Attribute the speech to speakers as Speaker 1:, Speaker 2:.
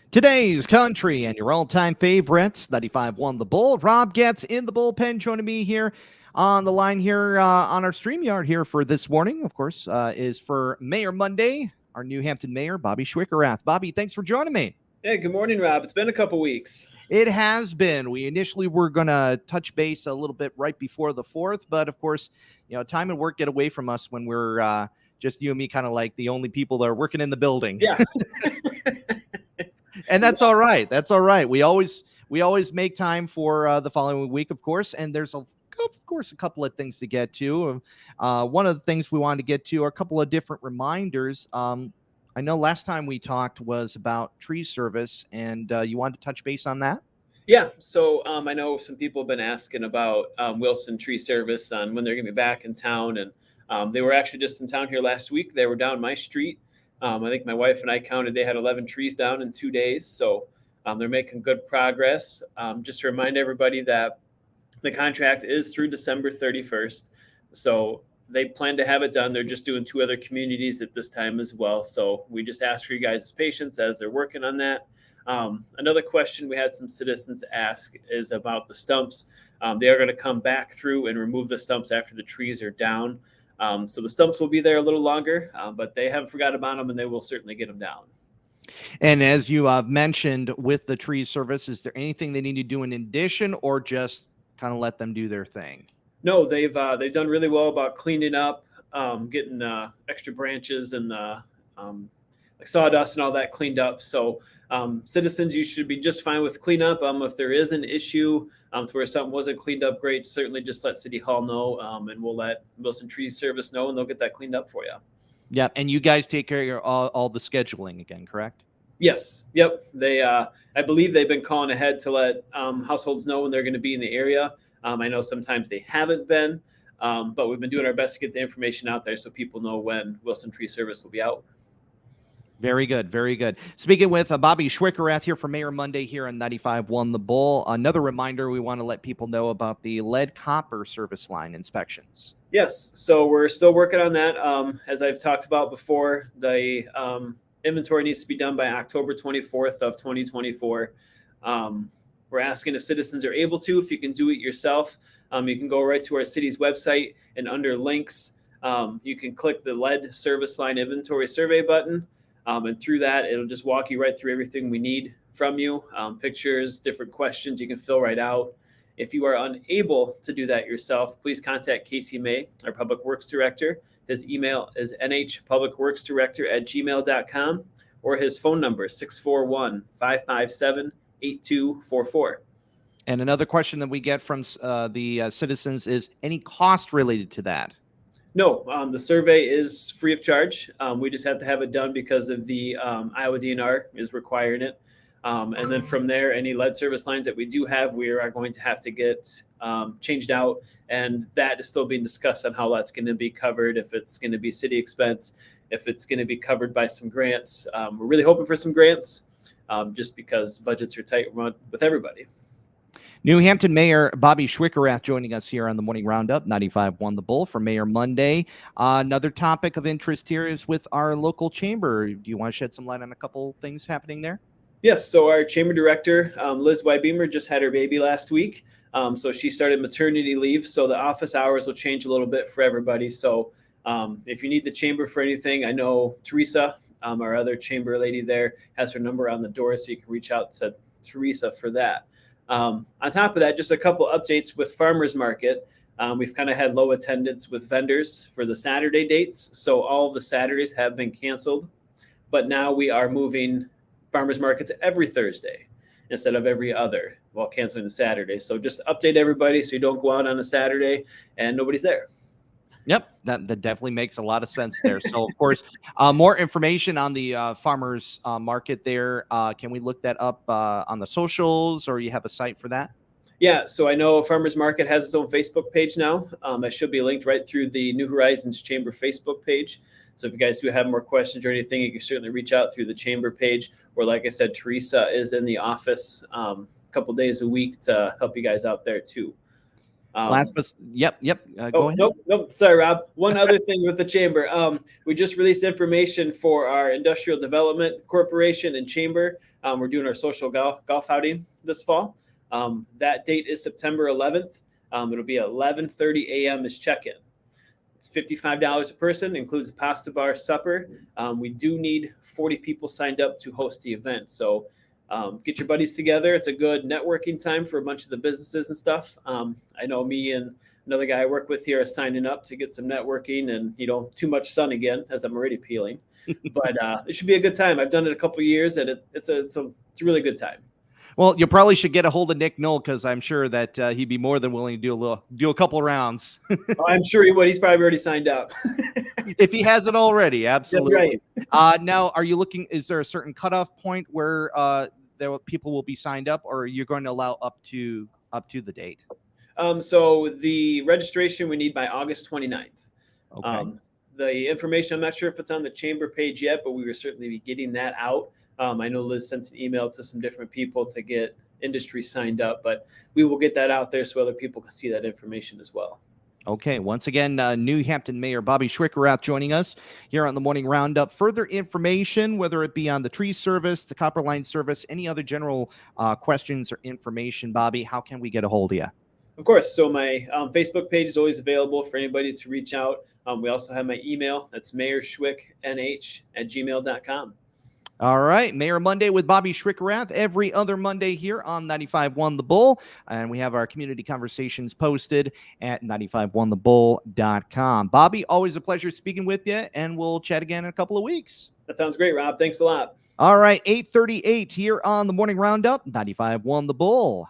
Speaker 1: Today's country and your all-time favorites, 95.1 The Bull. Rob Getz in the bullpen joining me here on the line here on our StreamYard here for this morning, of course, is for Mayor Monday, our new Hampton Mayor, Bobby Schwickerath. Bobby, thanks for joining me.
Speaker 2: Yeah, good morning, Rob. It's been a couple weeks.
Speaker 1: It has been. We initially were going to touch base a little bit right before the 4th, but of course, time and work get away from us when we're just you and me, kind of like the only people that are working in the building.
Speaker 2: Yeah.
Speaker 1: And that's all right. That's all right. We always make time for the following week, of course. And there's a couple of things to get to. One of the things we wanted to get to are a couple of different reminders. I know last time we talked was about tree service, and you wanted to touch base on that.
Speaker 2: Yeah. So I know some people have been asking about Wilson Tree Service on when they're going to be back in town, and they were actually just in town here last week. They were down my street. I think my wife and I counted they had 11 trees down in 2 days. So they're making good progress. Just to remind everybody that the contract is through December 31st. So they plan to have it done. They're just doing 2 other communities at this time as well. So we just ask for you guys' patience as they're working on that. Another question we had some citizens ask is about the stumps. They are going to come back through and remove the stumps after the trees are down. So the stumps will be there a little longer, but they haven't forgot about them, and they will certainly get them down.
Speaker 1: And as you mentioned with the tree service, is there anything they need to do in addition, or just kind of let them do their thing?
Speaker 2: No, they've done really well about cleaning up, getting extra branches and like sawdust and all that cleaned up. So citizens, you should be just fine with cleanup. If there is an issue to where something wasn't cleaned up great, certainly just let City Hall know, and we'll let Wilson Tree Service know, and they'll get that cleaned up for you.
Speaker 1: Yeah, and you guys take care of all the scheduling again, correct?
Speaker 2: Yes. Yep. They, I believe they've been calling ahead to let households know when they're going to be in the area. I know sometimes they haven't been, but we've been doing our best to get the information out there so people know when Wilson Tree Service will be out.
Speaker 1: Very good. Very good. Speaking with Bobby Schwickerath here for Mayor Monday here on 95.1 The Bull. Another reminder, we want to let people know about the lead copper service line inspections.
Speaker 2: Yes. So we're still working on that. As I've talked about before, the inventory needs to be done by October 24th of 2024. We're asking if citizens are able to, if you can do it yourself. You can go right to our city's website, and under links, you can click the lead service line inventory survey button. And through that, it'll just walk you right through everything we need from you, pictures, different questions you can fill right out. If you are unable to do that yourself, please contact Casey May, our Public Works Director. His email is nhpublicworksdirector@gmail.com, or his phone number is 641-557-8244.
Speaker 1: And another question that we get from the citizens is any cost related to that?
Speaker 2: No, the survey is free of charge. We just have to have it done because of the Iowa DNR is requiring it. And then from there, any lead service lines that we do have, we are going to have to get changed out. And that is still being discussed on how that's going to be covered, if it's going to be city expense, if it's going to be covered by some grants. We're really hoping for some grants just because budgets are tight with everybody.
Speaker 1: New Hampton Mayor Bobby Schwickerath joining us here on the Morning Roundup, 95.1 The Bull for Mayor Monday. Another topic of interest here is with our local chamber. Do you want to shed some light on a couple things happening there?
Speaker 2: Yes. So our chamber director, Liz Wybeamer, just had her baby last week. So she started maternity leave. So the office hours will change a little bit for everybody. So if you need the chamber for anything, I know Teresa, our other chamber lady there, has her number on the door, so you can reach out to Teresa for that. On top of that, just a couple updates with Farmers Market. We've kind of had low attendance with vendors for the Saturday dates. So all of the Saturdays have been canceled, but now we are moving Farmers Markets every Thursday instead of every other, while canceling the Saturday. So just update everybody so you don't go out on a Saturday and nobody's there.
Speaker 1: Yep, that definitely makes a lot of sense there. So, of course, more information on the farmers market there. Can we look that up on the socials, or you have a site for that?
Speaker 2: Yeah, so I know Farmers Market has its own Facebook page now. That should be linked right through the New Horizons Chamber Facebook page. So if you guys do have more questions or anything, you can certainly reach out through the chamber page. Or like I said, Teresa is in the office a couple days a week to help you guys out there too.
Speaker 1: Last but yep. Go
Speaker 2: Oh,
Speaker 1: ahead.
Speaker 2: nope. Sorry, Rob. One other thing with the chamber. We just released information for our Industrial Development Corporation and Chamber. We're doing our social golf outing this fall. That date is September 11th. It'll be 11:30 a.m. is check-in. It's $55 a person, includes a pasta bar, supper. We do need 40 people signed up to host the event. So get your buddies together. It's a good networking time for a bunch of the businesses and stuff. I know me and another guy I work with here are signing up to get some networking and, too much sun again, as I'm already peeling. But it should be a good time. I've done it a couple of years, and it's a really good time.
Speaker 1: Well, you probably should get a hold of Nick Knoll, because I'm sure that he'd be more than willing to do a couple of rounds.
Speaker 2: I'm sure he would. He's probably already signed up.
Speaker 1: If he hasn't already, absolutely.
Speaker 2: That's right.
Speaker 1: Now, are you looking? Is there a certain cutoff point where people will be signed up, or are you going to allow up to the date?
Speaker 2: So the registration we need by August 29th.
Speaker 1: Okay.
Speaker 2: The information, I'm not sure if it's on the chamber page yet, but we will certainly be getting that out. I know Liz sent an email to some different people to get industry signed up, but we will get that out there so other people can see that information as well.
Speaker 1: Okay. Once again, New Hampton Mayor Bobby Schwickerath joining us here on the Morning Roundup. Further information, whether it be on the tree service, the copper line service, any other general questions or information, Bobby, how can we get a hold of you?
Speaker 2: Of course. So my Facebook page is always available for anybody to reach out. We also have my email. That's mayorschwicknh@gmail.com.
Speaker 1: All right. Mayor Monday with Bobby Schwickerath every other Monday here on 95.1 The Bull. And we have our community conversations posted at 951thebull.com. Bobby, always a pleasure speaking with you, and we'll chat again in a couple of weeks.
Speaker 2: That sounds great, Rob. Thanks a lot.
Speaker 1: All right. 8:38 here on the Morning Roundup, 95.1 The Bull.